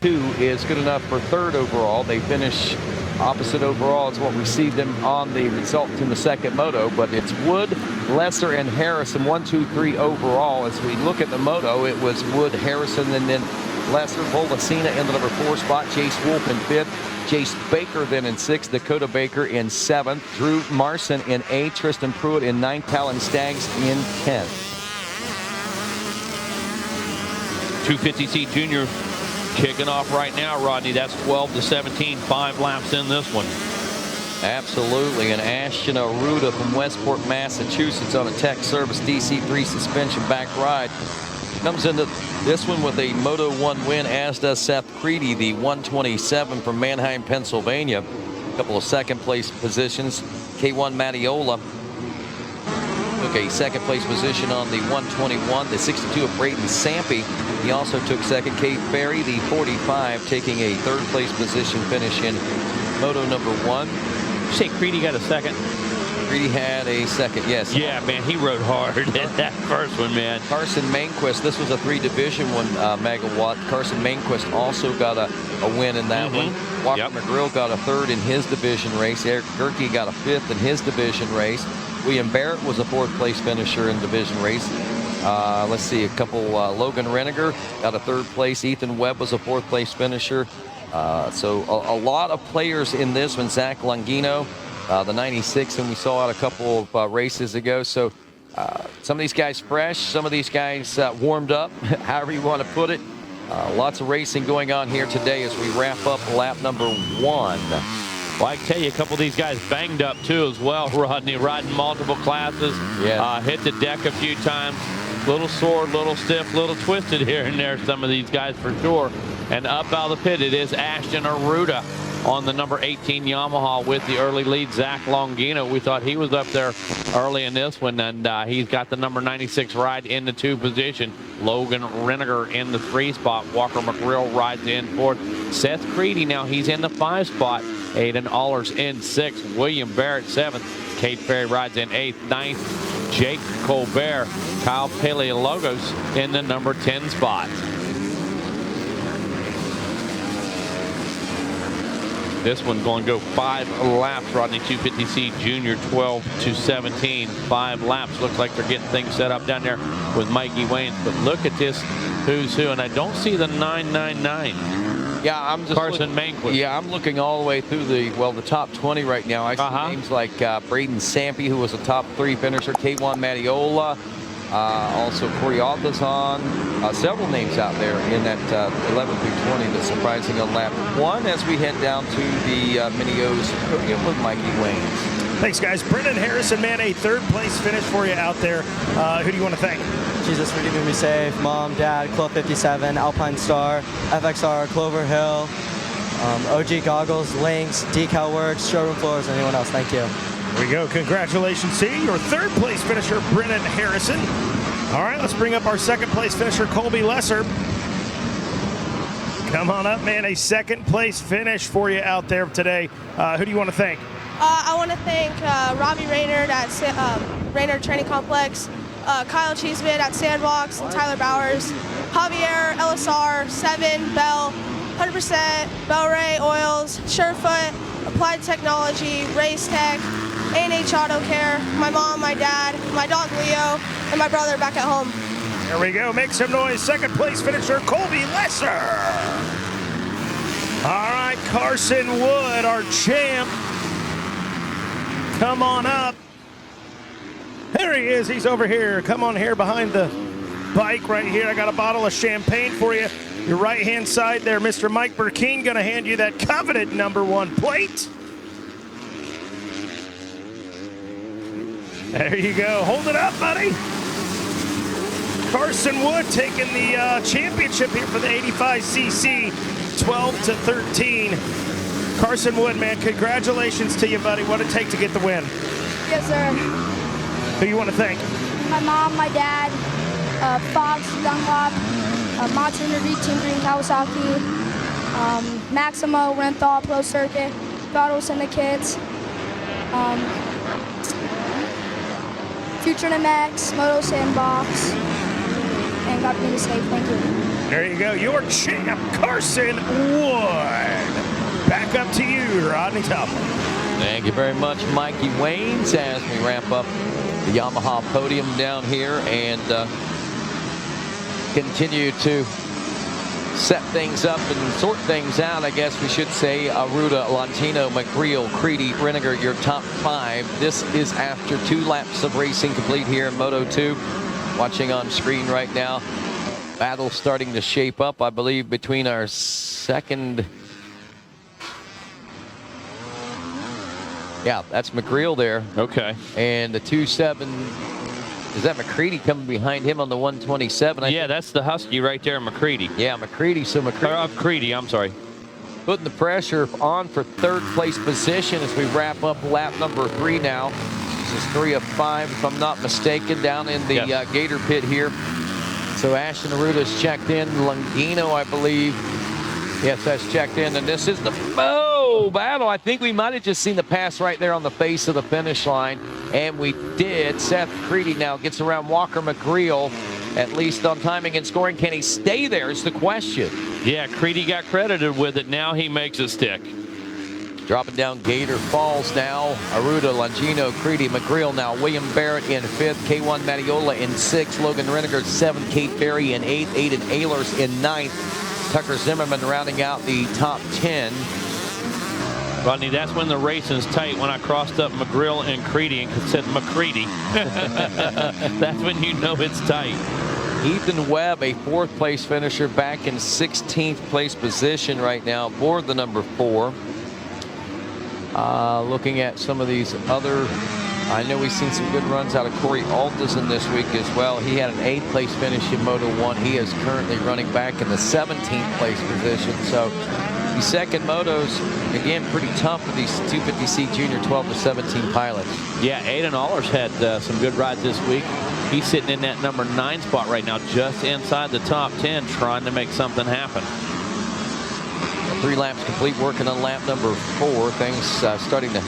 2 is good enough for 3rd overall. They finish opposite overall is what we see them on the results in the second moto, but it's Wood, Lesser, and Harrison 1, 2, 3 overall. As we look at the moto, it was Wood, Harrison, and then Lesser. Bolasina in the number 4 spot, Jace Wolf in 5th, Jace Baker then in 6th, Dakota Baker in 7th, Drew Marson in 8th, Tristan Pruitt in 9th, Talon Staggs in 10th. 250C Junior kicking off right now, Rodney. That's 12 to 17, 5 laps in this one. Absolutely, and Ashton Aruda from Westport, Massachusetts on a tech service DC3 suspension back ride. Comes into this one with a Moto 1 win, as does Seth Creedy, the 127 from Manheim, Pennsylvania. A couple of second place positions. K1 Mattiola took a second place position on the 121. The 62 of Brayton Sampe, he also took second. Cade Ferry, the 45, taking a 3rd place position finish in Moto number 1. Did you say Creedy got a second? Creedy had a second, yes. Yeah, man, he rode hard in that first one, man. Carson Mainquist, this was a 3 Division 1 megawatt. Carson Mainquist also got a win in that one. Walker McGrill got a 3rd in his division race. Eric Gerke got a 5th in his division race. William Barrett was a 4th place finisher in division race. Let's see, a couple, Logan Reniger got a 3rd place. Ethan Webb was a 4th place finisher. So a lot of players in this one. Zach Longino, the 96, and we saw out a couple of races ago. So some of these guys fresh, some of these guys warmed up, however you want to put it. Lots of racing going on here today as we wrap up lap number 1. Well, I tell you, a couple of these guys banged up too as well, Rodney, riding multiple classes. Yeah. Hit the deck a few times. Little sore, little stiff, little twisted here and there, some of these guys for sure. And up out of the pit, it is Ashton Aruda on the number 18 Yamaha with the early lead. Zach Longino, we thought he was up there early in this one, and he's got the number 96 ride in the 2 position. Logan Reniger in the 3 spot. Walker McGrill rides in 4th. Seth Creedy, now he's in the 5 spot. Aiden Allers in 6th. William Barrett 7th. Kate Ferry rides in 8th. 9th, Jake Colbert. Kyle Paleologos in the number 10 spot. This one going to go 5 laps. Rodney 250C Junior 12 to 17. 5 laps. Looks like they're getting things set up down there with Mikey Waynes. But look at this who's who. And I don't see the 999. Yeah, I'm just Carson Mainquist. Yeah, I'm looking all the way through the top 20 right now. I see names like Brayden Sampe, who was a top 3 finisher. K1 Mattiola. Also Corey Altazan, several names out there in that 11 through 20 that's surprising on lap 1 as we head down to the Mini-O's podium with Mikey Waynes. Thanks, guys. Brendan Harrison, man, a 3rd place finish for you out there. Who do you want to thank? Jesus for keeping me safe. Mom, Dad, Club 57, Alpine Star, FXR, Clover Hill, OG Goggles, Lynx, Decal Works, Showroom Floors, and anyone else. Thank you. There we go. Congratulations to your 3rd place finisher, Brennan Harrison. All right, let's bring up our 2nd place finisher, Colby Lesser. Come on up, man. A 2nd place finish for you out there today. Who do you want to thank? I want to thank Robbie Raynard at Raynard Training Complex, Kyle Cheeseman at Sandbox, and Tyler Bowers, Javier, LSR, 7, Bell, 100%, Bellray Oils, Surefoot, Applied Technology, Race Tech, A&H Auto Care, my mom, my dad, my dog Leo, and my brother back at home. There we go. Make some noise. 2nd place finisher, Colby Lesser. All right, Carson Wood, our champ. Come on up. There he is. He's over here. Come on here behind the bike right here. I got a bottle of champagne for you. Your right-hand side there, Mr. Mike Burkeen, going to hand you that coveted number 1 plate. There you go. Hold it up, buddy. Carson Wood taking the championship here for the 85cc, 12 to 13. Carson Wood, man, congratulations to you, buddy. What did it take to get the win? Yes, sir. Who you want to thank? My mom, my dad, Fox, Dunlop, Monster Energy, Team Green Kawasaki, Maximo, Renthal, Pro Circuit, Throttle Syndicates, Future MX, Moto Sandbox, and got me to say thank you. There you go. Your champ, Carson Wood. Back up to you, Rodney Toppel. Thank you very much, Mikey Waynes, as we ramp up the Yamaha podium down here and continue to set things up and sort things out, I guess we should say. Arruda, Longino, McGreal, Creedy, Reniger, your top 5. This is after 2 laps of racing complete here in Moto 2. Watching on screen right now. Battle starting to shape up, I believe, between our second. Yeah, that's McGreal there. Okay. And the 2.7. Is that McCready coming behind him on the 127? Yeah, that's the Husky right there, McCready. Yeah, McCready. So McCready, I'm sorry. Putting the pressure on for 3rd place position as we wrap up lap number 3 now. This is 3 of 5, if I'm not mistaken, down in the Gator pit here. So Ashton Arruda's checked in. Longino, I believe. Yes, that's checked in. And this is the battle. I think we might have just seen the pass right there on the face of the finish line. And we did. Seth Creedy now gets around Walker McGreal, at least on timing and scoring. Can he stay there is the question. Yeah, Creedy got credited with it. Now he makes it stick. Dropping down Gator Falls now. Arruda, Longino, Creedy, McGreal now. William Barrett in 5th. K1 Matiola in 6th. Logan Reniger 7th. Kate Ferry in 8th. Aiden Ehlers in 9th. Tucker Zimmerman rounding out the top 10. Rodney, that's when the racing's tight. When I crossed up McGreal and Creedy and said McCready, that's when you know it's tight. Ethan Webb, a 4th place finisher, back in 16th place position right now aboard the number 4. Looking at some of these other, I know we've seen some good runs out of Corey Alderson this week as well. He had an 8th place finish in Moto 1. He is currently running back in the 17th place position. So the second motos, again, pretty tough for these 250C Junior 12 to 17 pilots. Yeah, Aiden Ehlers had some good rides this week. He's sitting in that number 9 spot right now, just inside the top 10, trying to make something happen. 3 laps complete, working on lap number 4. Things starting to,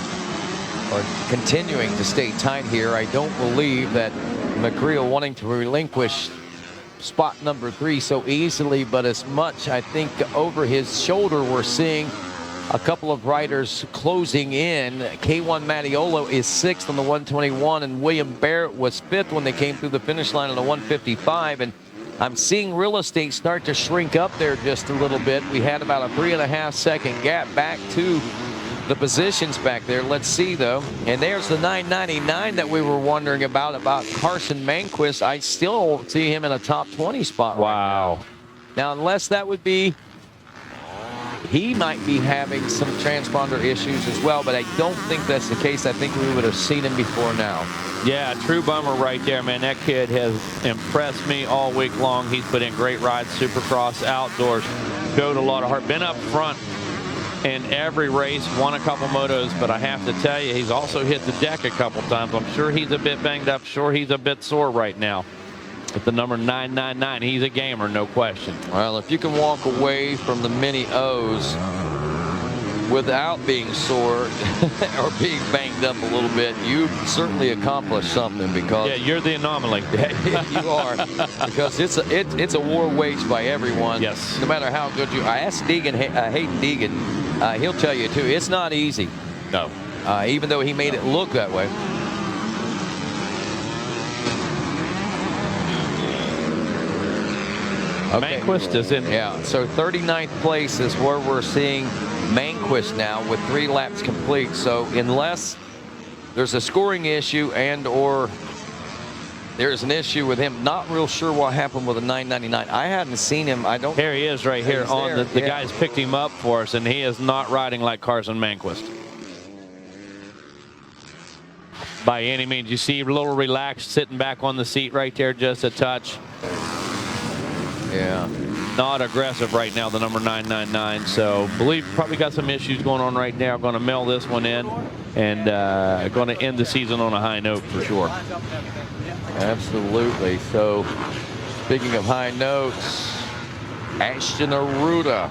or continuing to stay tight here. I don't believe that McGreal wanting to relinquish spot number 3 so easily, but as much, I think, over his shoulder, we're seeing a couple of riders closing in. K1 Matiola is 6th on the 121, and William Barrett was 5th when they came through the finish line on the 155. And I'm seeing real estate start to shrink up there just a little bit. We had about a 3.5 second gap back to the positions back there. Let's see, though. And there's the 999 that we were wondering about Carson Manquist. I still see him in a top 20 spot. Wow. Right now, unless that would be, he might be having some transponder issues as well, but I don't think that's the case. I think we would have seen him before now. Yeah, true bummer right there, man. That kid has impressed me all week long. He's put in great rides, Supercross, outdoors, showed a lot of heart, been up front in every race, won a couple motos, but I have to tell you, he's also hit the deck a couple times. I'm sure he's a bit banged up, sure he's a bit sore right now. With the number 999, he's a gamer, no question. Well, if you can walk away from the mini O's without being sore or being banged up a little bit, you certainly accomplished something, because yeah, you're the anomaly. You are, because it's a war waged by everyone. Yes. No matter how good you. I asked Hayden Deegan, he'll tell you too. It's not easy. No. Even though he made it look that way. Okay. Manquist is in. Yeah, so 39th place is where we're seeing Manquist now with 3 laps complete. So unless there's a scoring issue and or there's an issue with him, not real sure what happened with the 999. I hadn't seen him. I don't. Here he is right here on there. the guys picked him up for us, and he is not riding like Carson Manquist by any means. You see a little relaxed, sitting back on the seat right there, just a touch. Yeah. Not aggressive right now, the number 999. So believe probably got some issues going on right now. Going to mail this one in and going to end the season on a high note for sure. Absolutely. So speaking of high notes, Ashton Arruda